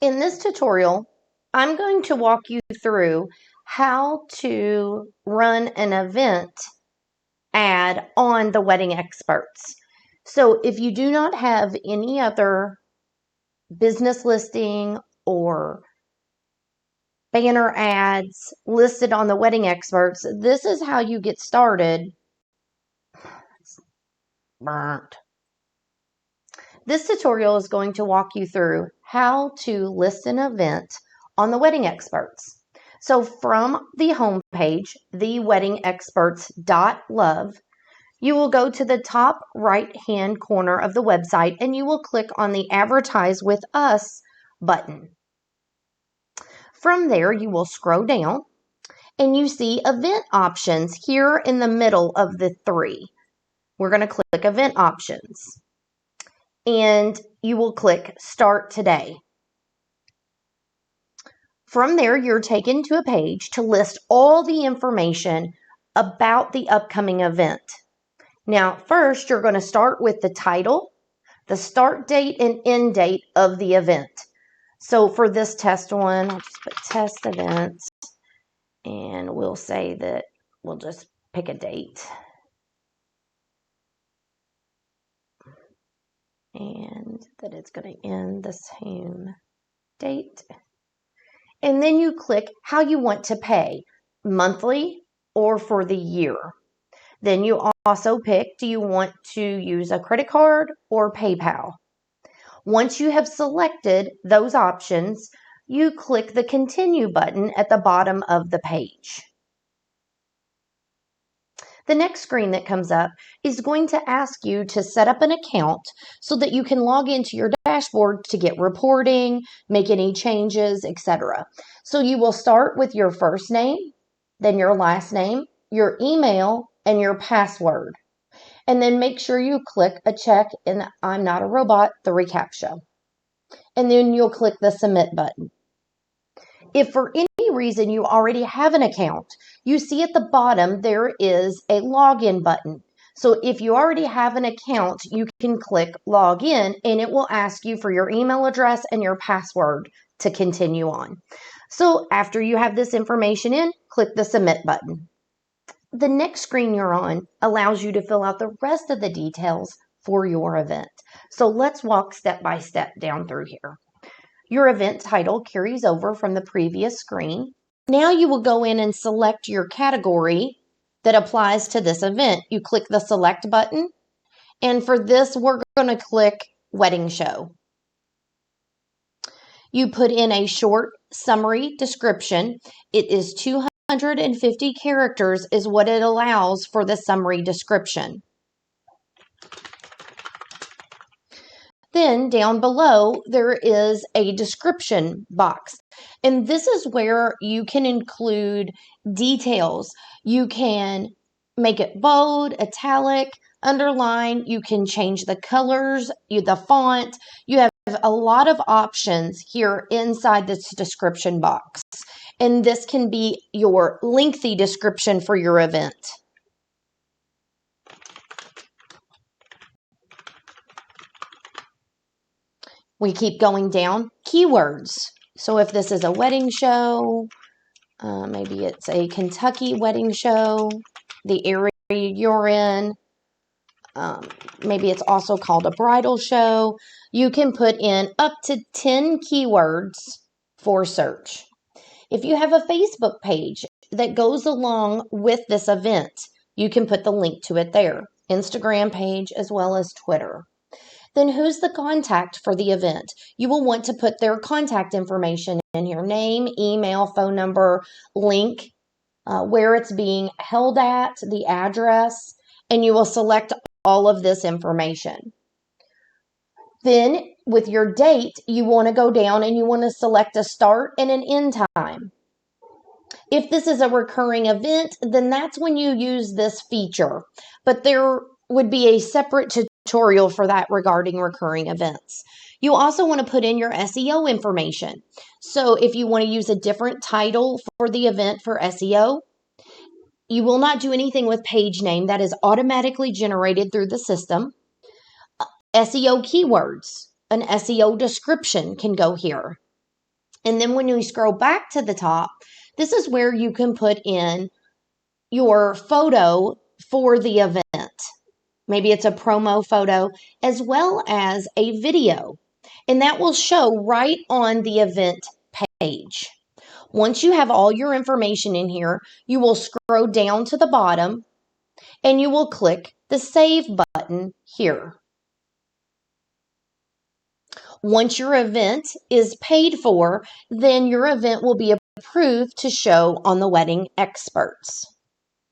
In this tutorial, I'm going to walk you through how to run an event ad on the Wedding Experts. So if you do not have any other business listing or banner ads listed on the Wedding Experts, this is how you get started. Burnt. This tutorial is going to walk you through how to list an event on the Wedding Experts. So from the home page, theweddingexperts.love, you will go to the top right-hand corner of the website and you will click on the Advertise with Us button. From there, you will scroll down and you see event options here in the middle of the three. We're going to click Event Options. And you will click Start Today. From there, you're taken to a page to list all the information about the upcoming event. Now, first, you're going to start with the title, the start date and end date of the event. So for this test one, I'll just put test events, and we'll say that we'll just pick a date. And that it's going to end the same date. And then you click how you want to pay, monthly or for the year. Then you also pick, do you want to use a credit card or PayPal? Once you have selected those options, you click the continue button at the bottom of the page. The next screen that comes up is going to ask you to set up an account so that you can log into your dashboard to get reporting, make any changes, etc. So you will start with your first name, then your last name, your email, and your password. And then make sure you click a check in I'm Not a Robot, the reCAPTCHA. And then you'll click the Submit button. If for any reason you already have an account, you see at the bottom there is a login button. So if you already have an account, you can click log in and it will ask you for your email address and your password to continue on. So after you have this information in, click the submit button. The next screen you're on allows you to fill out the rest of the details for your event. So let's walk step by step down through here. Your event title carries over from the previous screen. Now you will go in and select your category that applies to this event. You click the select button, and for this we're going to click wedding show. You put in a short summary description. It is 250 characters is what it allows for the summary description. Then down below, there is a description box. And this is where you can include details. You can make it bold, italic, underline. You can change the colors, the font. You have a lot of options here inside this description box. And this can be your lengthy description for your event. We keep going down. Keywords. So if this is a wedding show, maybe it's a Kentucky wedding show, the area you're in, maybe it's also called a bridal show. You can put in up to 10 keywords for search. If you have a Facebook page that goes along with this event, you can put the link to it there. Instagram page as well as Twitter. Then who's the contact for the event? You will want to put their contact information in here, name, email, phone number, link, where it's being held at, the address, and you will select all of this information. Then with your date, you want to go down and you want to select a start and an end time. If this is a recurring event, then that's when you use this feature, but there would be a separate tutorial for that regarding recurring events. You also want to put in your SEO information. So if you want to use a different title for the event for SEO, you will not do anything with page name. That is automatically generated through the system. SEO keywords, an SEO description can go here. And then when you scroll back to the top, this is where you can put in your photo for the event. Maybe it's a promo photo as well as a video. And that will show right on the event page. Once you have all your information in here, you will scroll down to the bottom and you will click the Save button here. Once your event is paid for, then your event will be approved to show on the Wedding Experts.